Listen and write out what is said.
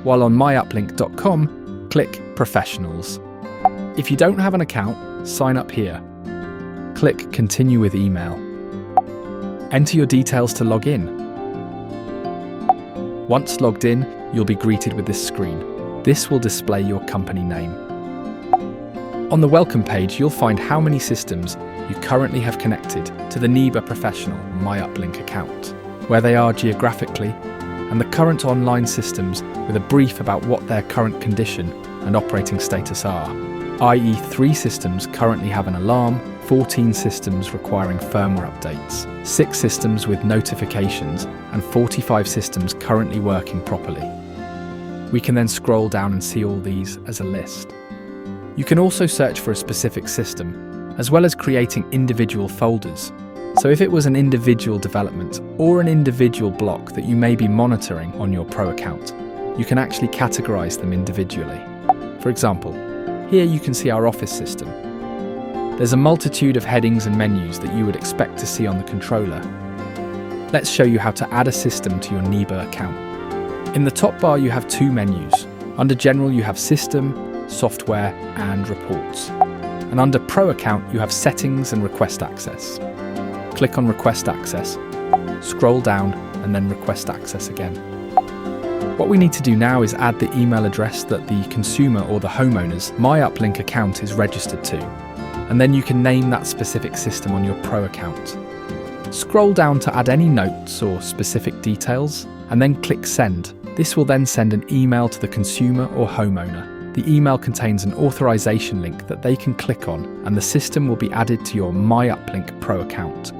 while on myUplink.com, click Professionals. If you don't have an account, sign up here. Click Continue with Email. Enter your details to log in. Once logged in, you'll be greeted with this screen. This will display your company name. On the welcome page, you'll find how many systems you currently have connected to the NIBE Professional myUplink account, where they are geographically, and the current online systems with a brief about what their current condition and operating status are, i.e. 3 systems currently have an alarm, 14 systems requiring firmware updates, 6 systems with notifications, and 45 systems currently working properly. We can then scroll down and see all these as a list. You can also search for a specific system, as well as creating individual folders. So if it was an individual development or an individual block that you may be monitoring on your Pro account, you can actually categorize them individually. For example, here you can see our Office system. There's a multitude of headings and menus that you would expect to see on the controller. Let's show you how to add a system to your NIBE account. In the top bar you have 2 menus. Under General you have System, Software and Reports. And under Pro account you have Settings and Request Access. Click on Request Access, scroll down and then Request Access again. What we need to do now is add the email address that the consumer or the homeowner's myUplink account is registered to, and then you can name that specific system on your Pro account. Scroll down to add any notes or specific details, and then click Send. This will then send an email to the consumer or homeowner. The email contains an authorization link that they can click on, and the system will be added to your myUplink Pro account.